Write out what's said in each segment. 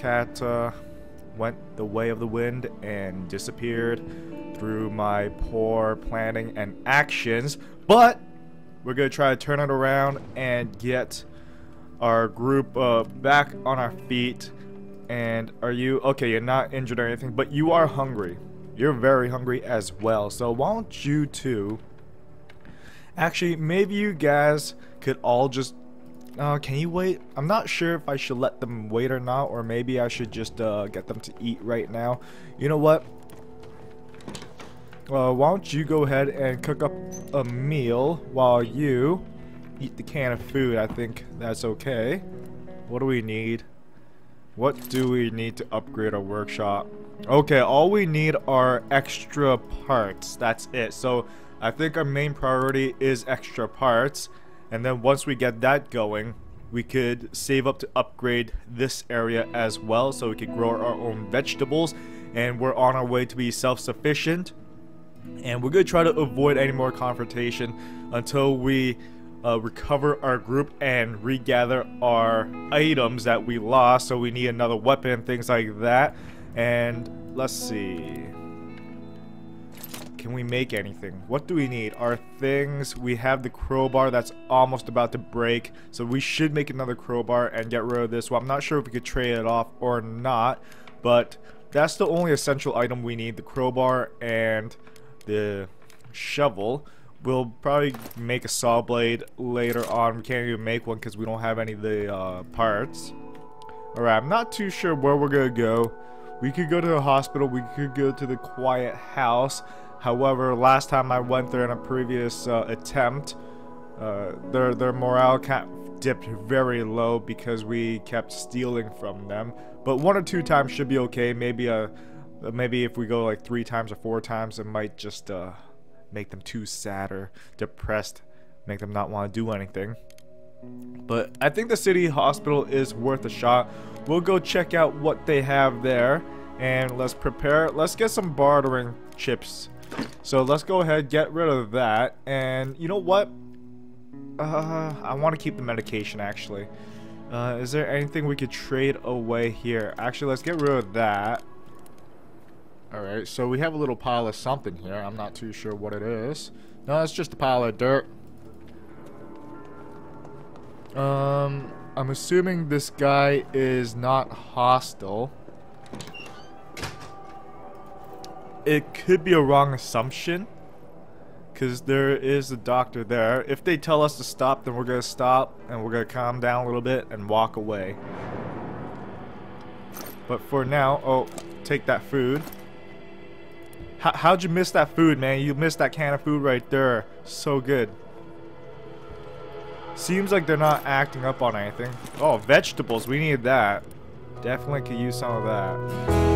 cat went the way of the wind and disappeared through my poor planning and actions, but we're gonna try to turn it around and get our group back on our feet. And are you okay? You're not injured or anything, but you are hungry. You're very hungry as well. So why don't you two, actually, maybe you guys could all just can you wait? I'm not sure if I should let them wait or not, or maybe I should just get them to eat right now. You know what? Why don't you go ahead and cook up a meal while you eat the can of food? I think that's okay. What do we need? What do we need to upgrade our workshop? Okay, all we need are extra parts. That's it. So I think our main priority is extra parts. And then once we get that going, we could save up to upgrade this area as well, so we could grow our own vegetables. And we're on our way to be self-sufficient. And we're going to try to avoid any more confrontation until we recover our group and regather our items that we lost. So we need another weapon, things like that. And let's see. Can we make anything? What do we need? Our things, we have the crowbar that's almost about to break, so we should make another crowbar and get rid of this. Well, I'm not sure if we could trade it off or not, but that's the only essential item we need, the crowbar and the shovel. We'll probably make a saw blade later on. We can't even make one because we don't have any of the parts. Alright, I'm not too sure where we're gonna go. We could go to the hospital, we could go to the quiet house. However, last time I went there in a previous attempt, their morale dipped very low because we kept stealing from them. But 1 or 2 times should be okay. Maybe if we go like 3 times or 4 times, it might just make them too sad or depressed, make them not want to do anything. But I think the city hospital is worth a shot. We'll go check out what they have there, and let's prepare. Let's get some bartering chips. So let's go ahead, get rid of that. And you know what? I want to keep the medication actually. Is there anything we could trade away here? Actually, let's get rid of that. Alright, so we have a little pile of something here. I'm not too sure what it is. No, it's just a pile of dirt. I'm assuming this guy is not hostile. It could be a wrong assumption, because there is a doctor there. If they tell us to stop, then we're going to stop, and we're going to calm down a little bit and walk away. But for now, oh, take that food. How'd you miss that food, man? You missed that can of food right there. So good. Seems like they're not acting up on anything. Oh, vegetables. We need that. Definitely could use some of that.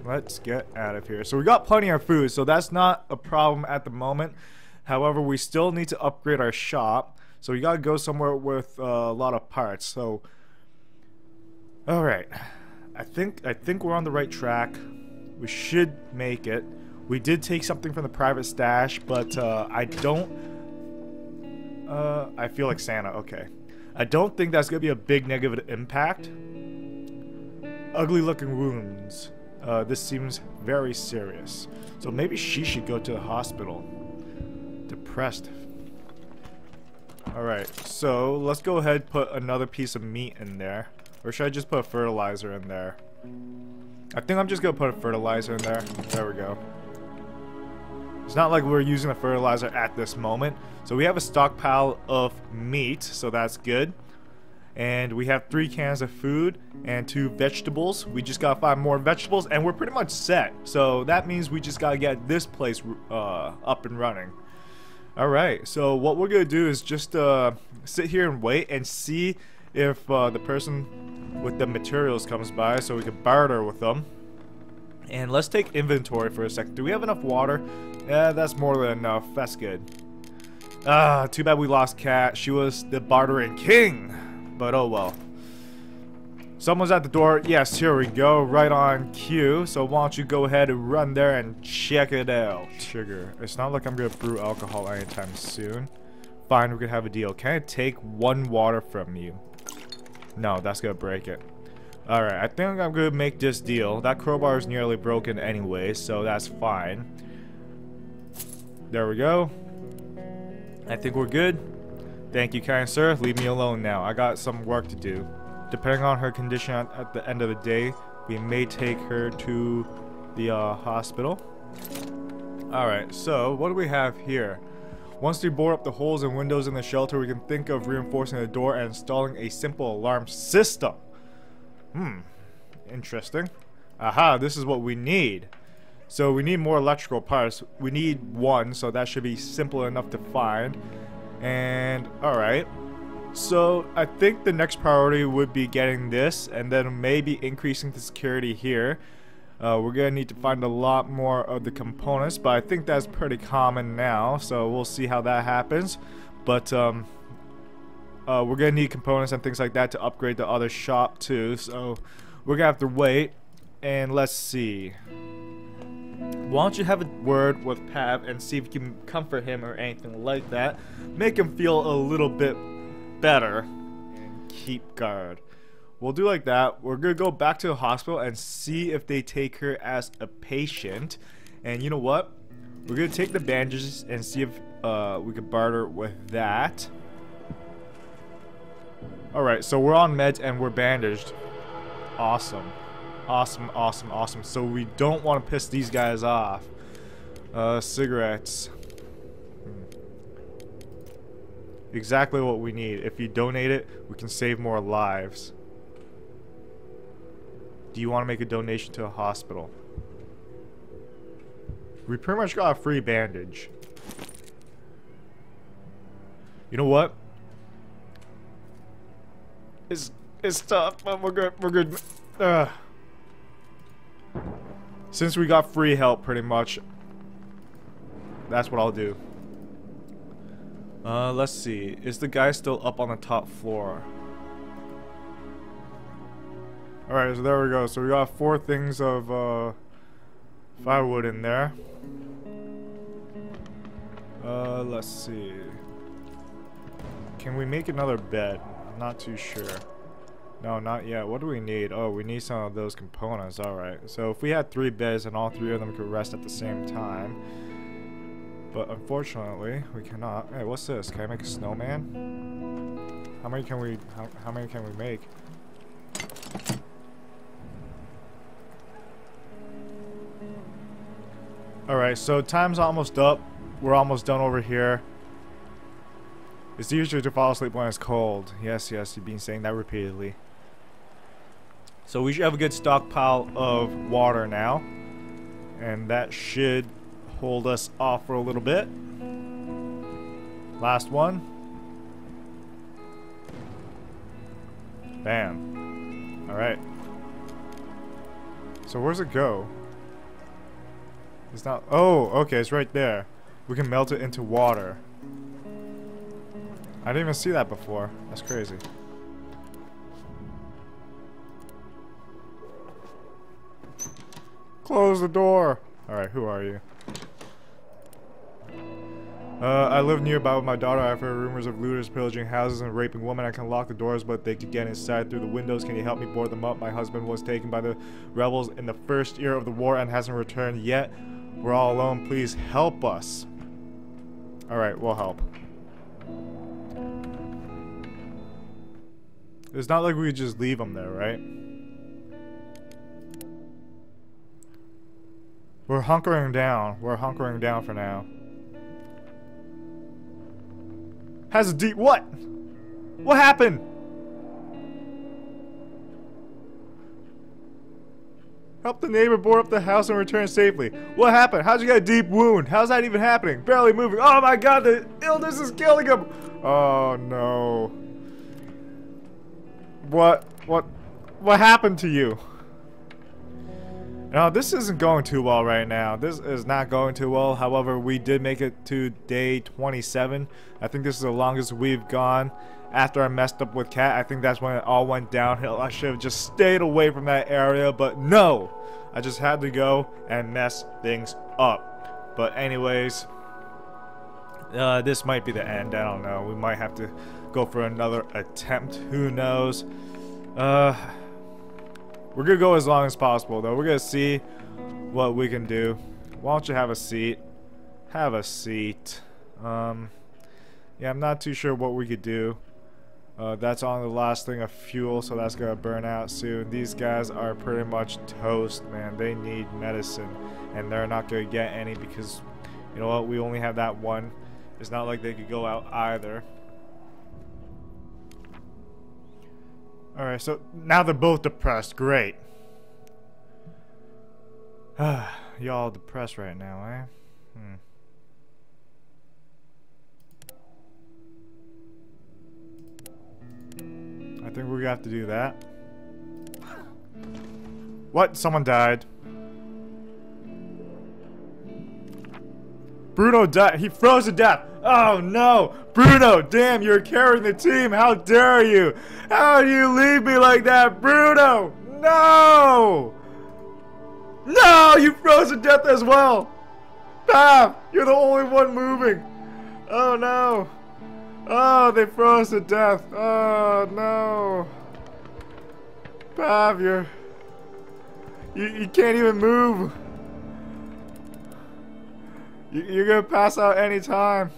Let's get out of here. So we got plenty of food, so that's not a problem at the moment. However, we still need to upgrade our shop, so we gotta go somewhere with a lot of parts. So, all right, I think we're on the right track. We should make it. We did take something from the private stash, but I don't. I feel like Santa. Okay, I don't think that's gonna be a big negative impact. Ugly looking wounds. This seems very serious. So maybe she should go to the hospital. Depressed. Alright, so let's go ahead and put another piece of meat in there. Or should I just put fertilizer in there? I think I'm just gonna put a fertilizer in there. There we go. It's not like we're using the fertilizer at this moment. So we have a stockpile of meat, so that's good. And we have 3 cans of food and 2 vegetables. We just gotta find more vegetables and we're pretty much set. So that means we just gotta get this place up and running. Alright, so what we're gonna do is just sit here and wait and see if the person with the materials comes by so we can barter with them. And let's take inventory for a second. Do we have enough water? Yeah, that's more than enough. That's good. Too bad we lost Kat. She was the bartering king. But oh well. Someone's at the door. Yes, here we go. Right on cue. So why don't you go ahead and run there and check it out. Sugar. It's not like I'm going to brew alcohol anytime soon. Fine, we could have a deal. Can I take 1 water from you? No, that's going to break it. Alright, I think I'm going to make this deal. That crowbar is nearly broken anyway, so that's fine. There we go. I think we're good. Thank you, kind sir. Leave me alone now. I got some work to do. Depending on her condition at the end of the day, we may take her to the hospital. Alright, so what do we have here? Once we bore up the holes and windows in the shelter, we can think of reinforcing the door and installing a simple alarm system. Interesting. Aha, this is what we need. So we need more electrical parts. We need 1, so that should be simple enough to find. And alright, so I think the next priority would be getting this and then maybe increasing the security here. We're gonna need to find a lot more of the components, but I think that's pretty common now, so we'll see how that happens. But we're gonna need components and things like that to upgrade the other shop too, so we're gonna have to wait. And let's see, why don't you have a word with Pav and see if you can comfort him or anything like that. Make him feel a little bit better. And keep guard. We'll do like that. We're going to go back to the hospital and see if they take her as a patient. And you know what? We're going to take the bandages and see if we can barter with that. Alright, so we're on meds and we're bandaged. Awesome. Awesome, awesome, awesome. So we don't want to piss these guys off. Cigarettes. Exactly what we need. If you donate it, we can save more lives. Do you want to make a donation to a hospital? We pretty much got a free bandage. You know what? It's tough, but we're good. We're good. Since we got free help, pretty much, that's what I'll do. Let's see. Is the guy still up on the top floor? Alright, so there we go. So we got 4 things of firewood in there. Let's see. Can we make another bed? I'm not too sure. No, not yet. What do we need? Oh, we need some of those components. Alright. So if we had 3 beds and all 3 of them could rest at the same time. But unfortunately, we cannot. Hey, what's this? Can I make a snowman? How many can we make? Alright, so time's almost up. We're almost done over here. It's easier to fall asleep when it's cold. Yes, yes, you've been saying that repeatedly. So we should have a good stockpile of water now. And that should hold us off for a little bit. Last one. Bam. Alright. So where's it go? It's not... Oh, okay, it's right there. We can melt it into water. I didn't even see that before. That's crazy. Close the door! Alright, who are you? I live nearby with my daughter. I've heard rumors of looters pillaging houses and raping women. I can lock the doors, but they could get inside through the windows. Can you help me board them up? My husband was taken by the rebels in the first year of the war and hasn't returned yet. We're all alone. Please help us. Alright, we'll help. It's not like we could just leave them there, right? We're hunkering down. We're hunkering down for now. Has a deep... What? What happened? Help the neighbor board up the house and return safely. What happened? How'd you get a deep wound? How's that even happening? Barely moving. Oh my god, the illness is killing him. Oh no. What happened to you? No, this isn't going too well right now. This is not going too well. However, we did make it to day 27. I think this is the longest we've gone. After I messed up with Cat, I think that's when it all went downhill. I should have just stayed away from that area, but no! I just had to go and mess things up. But anyways, this might be the end. I don't know. We might have to go for another attempt. Who knows? We're gonna go as long as possible, though. We're gonna see what we can do. Why don't you have a seat? Have a seat. Yeah, I'm not too sure what we could do. That's on the last thing of fuel, so that's gonna burn out soon. These guys are pretty much toast, man. They need medicine, and they're not gonna get any because, you know what, we only have that one. It's not like they could go out either. Alright, so now they're both depressed. Great. Y'all depressed right now, eh? I think we're gonna have to do that. What? Someone died. Bruno died. He froze to death. Oh no! Bruno, damn, you're carrying the team. How dare you? How do you leave me like that, Bruno? No! No! You froze to death as well. Pav, you're the only one moving. Oh no. Oh, they froze to death. Oh no. Pav, you can't even move. You're gonna pass out anytime.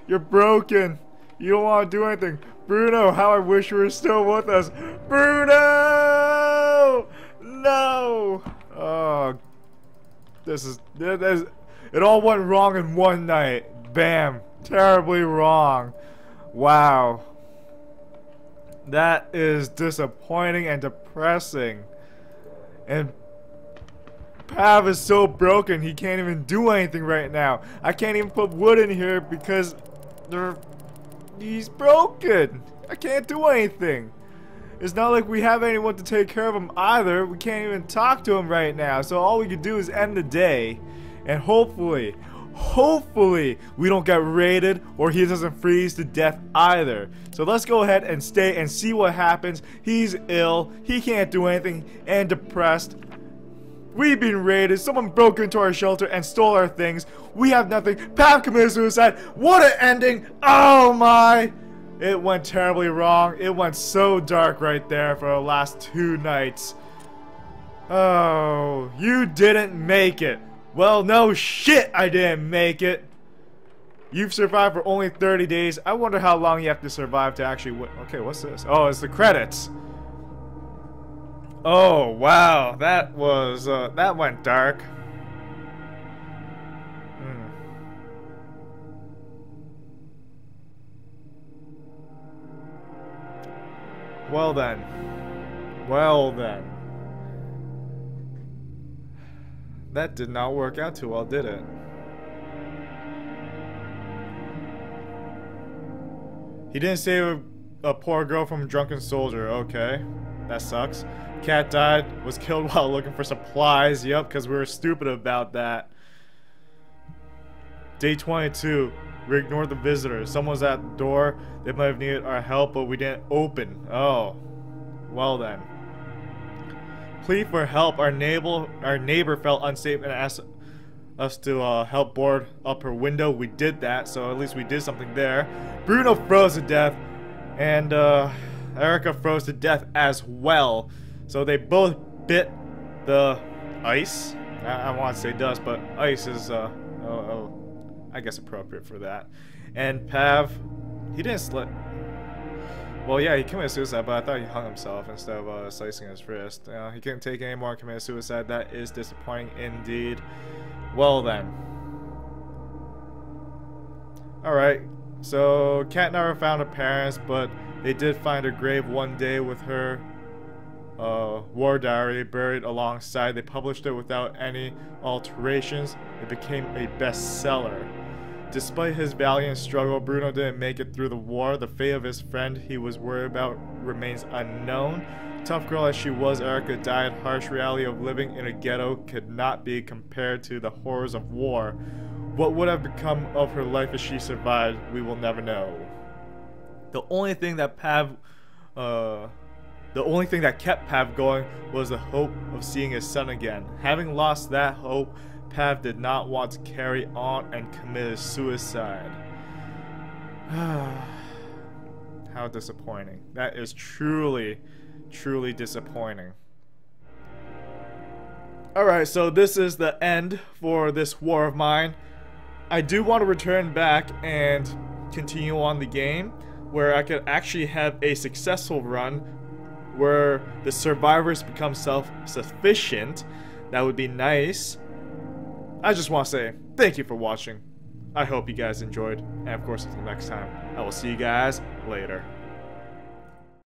You're broken. You don't want to do anything. Bruno, how I wish you were still with us. Bruno! No! Oh. It all went wrong in one night. Bam. Terribly wrong. Wow. That is disappointing and depressing. And Pav is so broken he can't even do anything right now. I can't even put wood in here because he's broken. I can't do anything. It's not like we have anyone to take care of him either. We can't even talk to him right now. So all we can do is end the day. And hopefully we don't get raided or he doesn't freeze to death either. So let's go ahead and stay and see what happens. He's ill. He can't do anything and depressed. We've been raided. Someone broke into our shelter and stole our things. We have nothing. Pav committed suicide. What an ending. Oh my. It went terribly wrong. It went so dark right there for the last 2 nights. Oh, you didn't make it. Well, no shit, I didn't make it. You've survived for only 30 days. I wonder how long you have to survive to actually win. Okay, what's this? Oh, it's the credits. Oh, wow. That was, that went dark. Well then. Well then. That did not work out too well, did it? He didn't save a poor girl from a drunken soldier. Okay. That sucks. Cat died, was killed while looking for supplies. Yep, because we were stupid about that. Day 22. We ignored the visitors. Someone was at the door. They might have needed our help, but we didn't open. Oh. Well then. Plea for help. Our neighbor felt unsafe and asked us to help board up her window. We did that, so at least we did something there. Bruno froze to death, and Erica froze to death as well. So they both bit the ice. I want to say dust, but ice is I guess appropriate for that. And Pav, he didn't slip. Well, yeah, he committed suicide, but I thought he hung himself instead of slicing his wrist. He couldn't take any more and committed suicide. That is disappointing indeed. Well then. Alright, so Kat never found her parents, but they did find her grave one day with her war diary buried alongside. They published it without any alterations. It became a bestseller. Despite his valiant struggle, Bruno didn't make it through the war. The fate of his friend he was worried about remains unknown. Tough girl as she was, Erica died. Harsh reality of living in a ghetto could not be compared to the horrors of war. What would have become of her life if she survived, we will never know. The only thing that kept Pav going was the hope of seeing his son again. Having lost that hope, Pav did not want to carry on and committed suicide. How disappointing. That is truly, truly disappointing. Alright, so this is the end for this war of mine. I do want to return back and continue on the game where I could actually have a successful run where the survivors become self-sufficient. That would be nice. I just want to say thank you for watching. I hope you guys enjoyed, and of course until next time, I will see you guys later.